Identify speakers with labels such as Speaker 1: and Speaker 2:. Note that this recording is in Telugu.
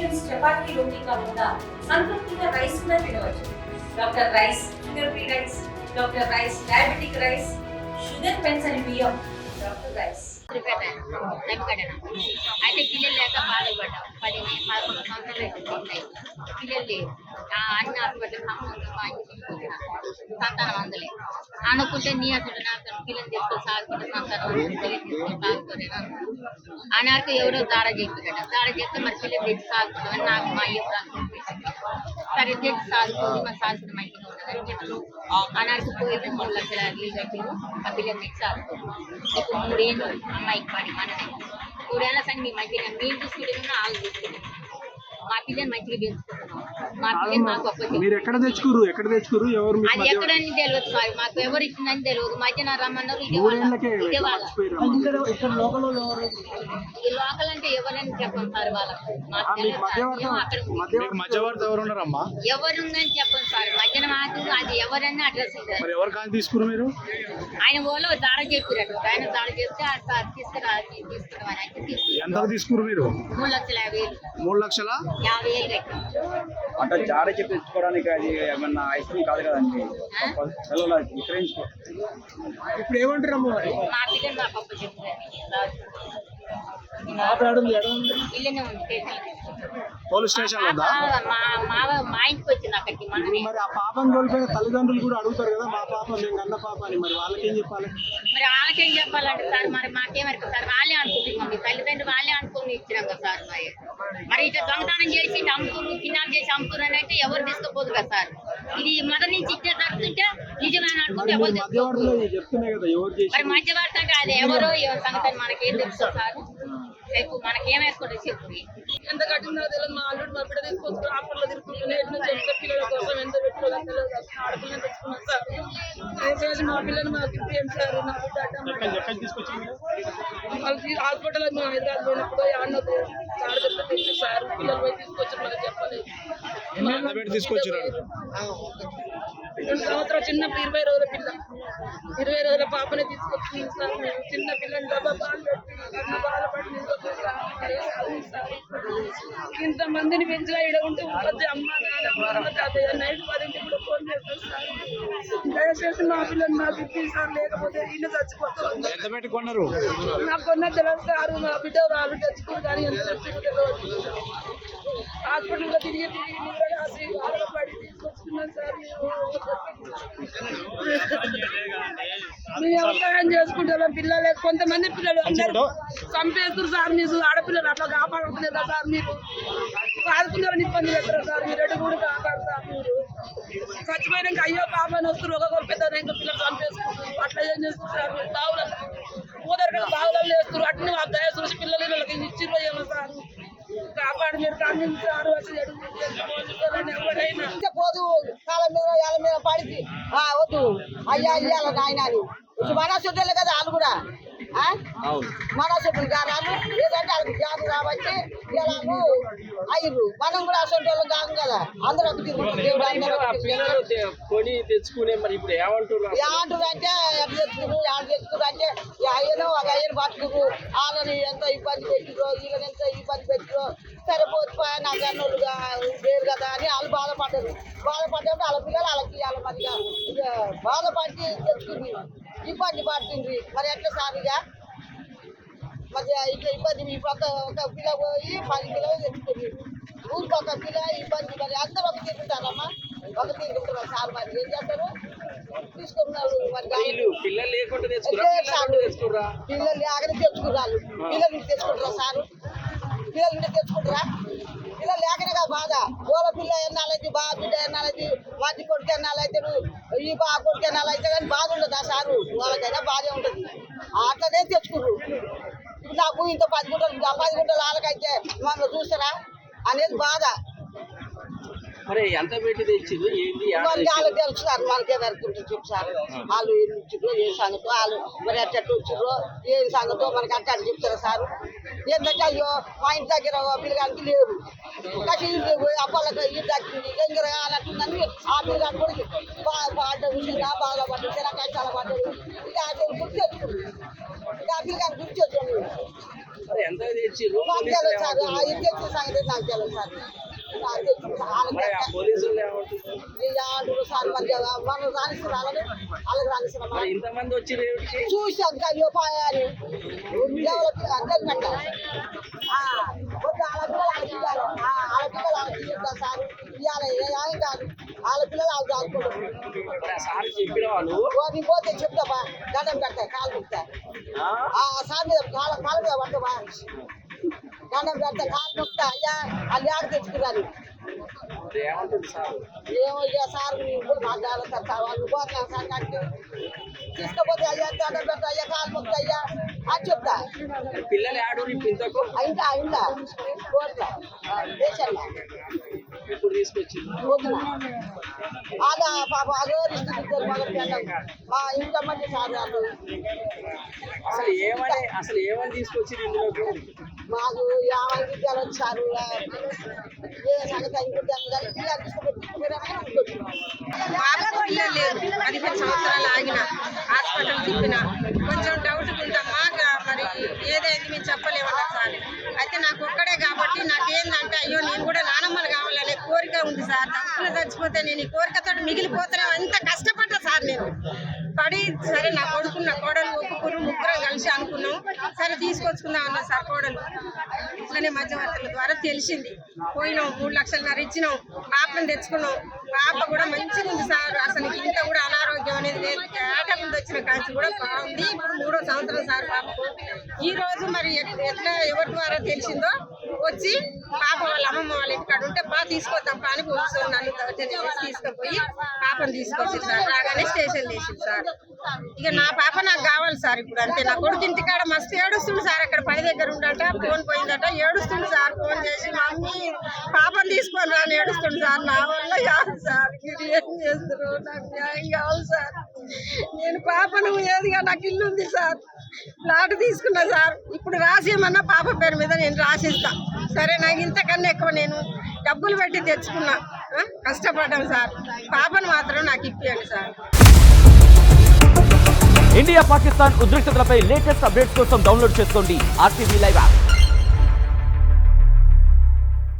Speaker 1: న్యూట్రిషన్స్ చపాతీ రోటీ కాకుండా సంతృప్తిగా రైస్ కూడా తినవచ్చు. Doctor rice sugar free rice, doctor rice diabetic rice, sugar పెంచని బియ్యం, డాక్టర్ రైస్.
Speaker 2: అయితే పిల్లలు లేక బాధపడ్డాం. 11 సంవత్సరాలు పిల్లలు లేవు. అన్ని హాస్పిటల్ సంతానం అందలే అనుకుంటే నీ అసలు నాకు పిల్లలు తీసుకొని సాగుకుంటే సంతానం తీసుకొని సాగుకోలేను అన్నాక ఎవరో దాడ చెప్పారట. దాడ చెప్తే మరి పిల్లలు తెచ్చి సాగుకుంటామని నాకు మా అయ్య సరే తెచ్చి సాగుకోదు మరి సాగుకున్న మంచిగా ఉండదని చెప్పారు. అన్నాక పోయి 3 లక్షల ఇల్లు కట్టారు. ఆ పిల్లలు తెచ్చి సాగుకోరు. ఇప్పుడు 3 ఏళ్ళు అమ్మాయికి పడి మనమే 3 ఏళ్ళ సంగతి మంచిగా మీరు చూసుకుంటున్నా వాళ్ళు చూసుకుంటున్నాం. మా పిల్లలు మంచిగా పెంచుకుంటున్నాం. మా పిల్లలు మాకు ఒక్క
Speaker 3: మీరు ఎక్కడ తెచ్చుకోరు ఎవరు
Speaker 2: అది ఎక్కడని తెలియదు సార్. మాకు ఎవరు ఇచ్చిందని తెలియదు. మధ్యన రమ్మన్నారు. ఇదే వాళ్ళ ఈ లోకల్ అంటే ఎవరని చెప్పండి సార్. వాళ్ళకు మాకు తెలియదు.
Speaker 3: మధ్యవర్తి ఎవరు ఉన్నారమ్మా?
Speaker 2: ఎవరుందని చెప్పండి సార్. మధ్యన మాకు అది ఎవరని అడ్రస్ ఇస్తారు.
Speaker 3: ఎవరు కానీ తీసుకురు మీరు?
Speaker 2: ఆయన వాళ్ళు దాడ చెప్పారట. ఆయన దాడ చెప్తే తీసుకురామని అయితే తీసుకున్నారు.
Speaker 3: ఎంత తీసుకురు మీరు?
Speaker 2: 3,50,000.
Speaker 3: 3 లక్షల
Speaker 2: 50,000 కట్టాం.
Speaker 4: అంటే జాడ చెప్పి తెచ్చుకోవడానికి అది ఏమన్నా ఐస్ క్రీమ్ కాదు కదండి.
Speaker 3: ఇప్పుడు ఏమంటారమ్మా?
Speaker 2: మా పిల్లలు మా పప్పు చెప్తారు. ఇల్లనే ఉంది.
Speaker 3: పోలీస్ స్టేషన్ ఉందా?
Speaker 2: మా ఇంటికి వచ్చింది అక్కడికి మనమే.
Speaker 3: మరి ఆ పాపను కోల్పోయిన తల్లిదండ్రులు కూడా అడుగుతారు కదా, మా పాప మేము కన్న పాప అని. మరి వాళ్ళకేం చెప్పాలి?
Speaker 2: మరి వాళ్ళకేం చెప్పాలంటే సార్ మరి మాకేమరికి సార్ వాళ్ళే అనుకుంటున్నాం. మీ తల్లిదండ్రులు వాళ్ళే అనుకుని ఇచ్చినాం కదా సార్. మరి ఇట్లా దొంగతనం చేసి అమ్ముకుని కిడ్నాప్ చేసి అమ్ముకున్నాను అంటే ఎవరు తీసుకుపోదు కదా సార్. ఇది మొదటి నుంచి ఇచ్చే తగ్గుతుంటే నిజమైన అనుకుంటే ఎవరు
Speaker 3: చెప్తున్నాయి కదా ఎవరు చేసి.
Speaker 2: మరి మధ్యవర్తి అంటే అది ఎవరో సంగతి మనకేం తెలుసు సార్. మనకేమేసుకుంటే చెప్పు.
Speaker 5: ఎంత కట్టిందో తెలియదు. మా అల్లుడు మా బిడ్డ తీసుకొచ్చుకుని హాస్పిటల్లో తిరుగుతున్నాను. ఎటు నుంచి ఎంత పిల్లల కోసం ఎంత పెట్టుకోవాలని తెలియదు. ఆడపిల్లని తెచ్చుకున్నాను సార్. దయచేసి మా పిల్లలు మాకు ఇప్పియండి సార్. నా బిడ్డ వాళ్ళు హాస్పిటల్లో మేము హైదరాబాద్ పోయినప్పుడు ఆడలో తెచ్చి సార్ పిల్లలు పోయి తీసుకొచ్చారు. మనకు చెప్పలేదు.
Speaker 3: తీసుకొచ్చారు
Speaker 5: 2 సంవత్సరాలు చిన్నప్పుడు 20 రోజుల పిల్ల 20 రోజుల పాపనే తీసుకొచ్చింది సార్. మేము చిన్న పిల్లని డబ్బా పాలు పెట్టి బాధపడి ఇంతమందిని పెంచినా ఇక్కడ ఉంటే ఉంటుంది. అమ్మ నాన్న తాతయ్య నైట్ 10 కూడా ఫోన్ చేస్తారు సార్. దయచేసి మా పిల్లలు మాకు ఇప్పింది సార్. లేకపోతే ఇల్లు చచ్చిపోతారు. నాకు కొన్న తెలియదు సార్. మా బిడ్డ వాళ్ళు తెచ్చుకోరు కానీ ఎంత తెచ్చుకో తెలియదు. హాస్పిటల్లో తిరిగి నిద్ర రాసి బాధపడి తీసుకొచ్చుకున్నాం సార్. మేము వ్యవసాయం చేసుకుంటాం. పిల్లలే కొంతమంది పిల్లలు అందరూ చంపేస్తారు సార్. మీరు ఆడపిల్లలు అట్లా కాపాడుకునేదా సార్? మీరు సాదుకున్నారని ఇబ్బంది పెడతారా సార్? మీరు ఎటు కూడా కాపాడు సార్. మీరు చచ్చిపోయినాక అయ్యో పాపని వస్తారు. ఒక పెద్ద ఇంకా పిల్లలు చంపేసుకుంటారు. అట్లా ఏం చేస్తారు సార్? మీరు బావులలో ఊదరగా బావులలో వేస్తారు. అట్లా ఆ దయ చూసి పిల్లలు ఇచ్చిరో ఏమో సార్. కాపాడు మీరు కాందించారు. అసలు ఎవరైనా
Speaker 6: పోదు కాలం మీద వాళ్ళ మీద పడిచి వద్దు అయ్యా అయ్యాల నాయన అని మన చుట్టాలే కదా వాళ్ళు కూడా. మన చుట్టాలు కాదు ఏదంటే వాళ్ళకి జాబు కాబట్టి ఇలాము అయ్యారు. మనం కూడా అసలు వాళ్ళు కాదు కదా. అందరూ
Speaker 4: కొని తెచ్చుకునే మరి ఇప్పుడు ఏమంటారు
Speaker 6: అంటే తెచ్చుకున్నారు అంటే అయ్యను ఒక అయ్యను పట్టుకురు. వాళ్ళని ఎంత ఇబ్బంది పెట్టిరో వీళ్ళని ఎంత ఇబ్బంది పెట్టిరో సరిపోతుపోయా నాకు అన్నోళ్ళుగా లేరు కదా అని వాళ్ళు బాధపడ్డారు. బాధపడ్డప్పుడు వాళ్ళ పిల్లలు వాళ్ళకి వాళ్ళ మధ్య బాధపడి తెచ్చుకుంది. ఇబ్బంది పడుతుంది. మరి ఎట్లా సారిగా మరి ఇట్లా ఇబ్బంది మీ పక్క ఒక పిల్ల పోయి 10 కిలోలు తెచ్చుకుంది. ఊరికి ఒక పిల్ల ఇబ్బంది. మరి అందరూ ఒక తిరుగుతారమ్మా. ఒక తిరుగుతున్నారు సార్. మరి ఏం చేస్తారు? తీసుకున్నారు. మరి
Speaker 4: పిల్లలు లేకుండా
Speaker 6: పిల్లలు లేకనే తెచ్చుకున్నారు. పిల్లలు ఇంటి తెచ్చుకుంటారా సారు? పిల్లలు ఇంటి తెచ్చుకుంటారా? పిల్లలు లేకనేగా బాధ. ఓల పిల్ల ఎన్నాలైతే బాగా బిడ్డ ఎన్నాలైతే మంచి కొడుకు ఎన్నాలైతే ఈ బాగా కొడుకు ఎన్నాలైతే కానీ బాధ ఉండదు సారు. వాళ్ళకైనా బాధే ఉంటుంది. అట్లనే తెచ్చుకున్నారు. ఇప్పుడు నాకు ఇంత 10 గుంటలు 10 గుంటలు వాళ్ళకైతే మనం చూస్తారా అనేది బాధ.
Speaker 4: మరి ఎంత పెట్టి తెచ్చింది ఏంటి?
Speaker 6: వాళ్ళకి తెలుసు సార్. మనకే వెళ్తుంటే చూపుతారు. వాళ్ళు ఏం ఇచ్చిర్రో ఏ సంగతో వాళ్ళు మరి అట్టట్టు వచ్చిర్రో ఏం సంగతో మనకి అట్ట చెప్తారా సార్? ఏంటంటే అయ్యో మా ఇంటి దగ్గర పిల్లగానికి లేవు కానీ అప్పలకు ఇల్లు దక్కింది ఎంగర అన్నట్టుందని ఆ పిల్లగాని కూడా పడ్డ విషయంగా బాగా పడ్డాడు. ఇలా కష్టాలు పడ్డాడు. ఇక గుర్తు తెచ్చుకుంది. ఇక ఆ పిల్లగాని గుర్తు తెచ్చుకోండి.
Speaker 4: ఎంత
Speaker 7: వచ్చిర్రు
Speaker 6: నాకు తెలియదు సార్ ఆ ఇద్దరు సంగతి నాకు తెలియదు సార్ నాకు తెలుసు.
Speaker 7: మరి ఆ పోలీసులు ఏమంటున్నారు
Speaker 6: ఆర్డర్ సార్ మరి మనం రాణిస్తున్నా వాళ్ళకి రాణిస్తున్నాం
Speaker 7: మరి ఇంతమంది వచ్చిర్రు ఏమిటి
Speaker 6: చూసాం అయ్యో పాయాలి అందరు పెట్టాలి వాళ్ళ పిల్లలు సార్ ఇవాళ ఏం కాదు వాళ్ళ పిల్లలు వాళ్ళు దాచుకుంటారు
Speaker 7: మరి ఆ సార్ చెప్పిన వాళ్ళు
Speaker 6: నీ పోతే చెప్తావా దండం పెడతా కాలు పెడతా ఆ సార్ మీద కాళ్ళ మీద పడతావా దండం పెడతా కాలు నొక్తా అయ్యా వాళ్ళు ఆడ తెచ్చుకున్నారు
Speaker 7: ఏమంటుంది సార్
Speaker 6: ఏమో ఇక సార్ ఇప్పుడు మాట్లాడతారు వాళ్ళు పోతున్నా సార్ నాకు తీసుకపోతే అయ్యా దండం పెడతా అయ్యా కాలు నొక్తా అయ్యా అని చెప్తా
Speaker 7: పిల్లలు ఆడూరు ఇప్పుడు ఇంతకు
Speaker 6: అయిందా కోట్ల దేశంలో
Speaker 7: ఎప్పుడు తీసుకొచ్చింది
Speaker 6: ఆగా పాప అదో ఇద్దరు మొదలు పెట్టాం మా ఇంట్లో మంది సార్ వాళ్ళు
Speaker 7: అసలు ఏమని తీసుకొచ్చింది ఇందులోకి
Speaker 6: మాకు 50 విద్యాలు వచ్చారు ఏ సంగతి అయిపోతాను కానీ పిల్లలు తీసుకుపెట్టి
Speaker 5: బాబుకు పిల్లలు లేరు 15 సంవత్సరాలు ఆగిన హాస్పిటల్ తిప్పిన కొంచెం డౌట్ ఉందమ్మా మరి ఏదైంది మేము చెప్పలేమన్నారు సార్ అయితే నాకు ఒక్కడే కాబట్టి నాకేందంటే అయ్యో నేను కూడా నానమ్మలు కావాలనే కోరిక ఉంది సార్ తప్పులు చచ్చిపోతే నేను ఈ కోరికతో మిగిలిపోతాను అంత కష్టపడ్డా సార్ నేను పడి సరే నా కొడుకు నా కోడలు ఒప్పుకుని ముగ్గురం కలిసి అనుకున్నాం సరే తీసుకొచ్చుకుందాం అన్న సార్ కోడలు ఇట్లనే మధ్యవర్తుల ద్వారా తెలిసింది పోయినాం 3 లక్షలన్నర ఇచ్చినాం పాపను తెచ్చుకున్నాం పాప కూడా మంచిగా ఉంది సార్ అసలు ఇంత కూడా అనారోగ్యం అనేది లేదు ఏట ముందు వచ్చిన కాంచి కూడా బాగుంది ఇప్పుడు 3వ సంవత్సరం సార్ పాపకు ఈ రోజు మరి ఎట్లా ఎవరి ద్వారా తెలిసిందో వచ్చి పాప వాళ్ళ అమ్మమ్మ వాళ్ళ ఇంటికాడ ఉంటే తీసుకొద్దాం కానీ పోలీసులు నన్ను తీసుకుపోయి పాపను తీసుకొచ్చి సార్ రాగానే స్టేషన్ వేసింది సార్ ఇక నా పాప నాకు కావాలి సార్ ఇప్పుడు అంతే నా కొడుకు ఇంటికాడ మస్తు ఏడుస్తుంది సార్ అక్కడ పని దగ్గర ఉండట ఫోన్ పోయిందట ఏడుస్తుంది సార్ ఫోన్ చేసి మమ్మీ పాపను తీసుకొని రాని ఏడుస్తుంది సార్ నా వల్ల కాదు సార్ మీరు ఏం చేస్తారు నాకు న్యాయం కావాలి సార్ నేను పాపను ఏదిగా నాకు ఇల్లు ఉంది సార్ ప్లాట్ తీసుకున్నా సార్ ఇప్పుడు రాసేయమన్నా పాప పేరు మీద నేను రాసిస్తా సరే నాకు ఇంతకన్నా ఎక్కువ నేను డబ్బులు పెట్టి తెచ్చుకున్నా కష్టపడ్డాను సార్ పాపను మాత్రం నాకు ఇప్పియండి సార్
Speaker 8: ఇండియా పాకిస్తాన్ ఉద్రిక్తతలపై లేటెస్ట్ అప్డేట్స్ కోసం డౌన్లోడ్ చేసుకోండి RTV లైవ్ యాప్.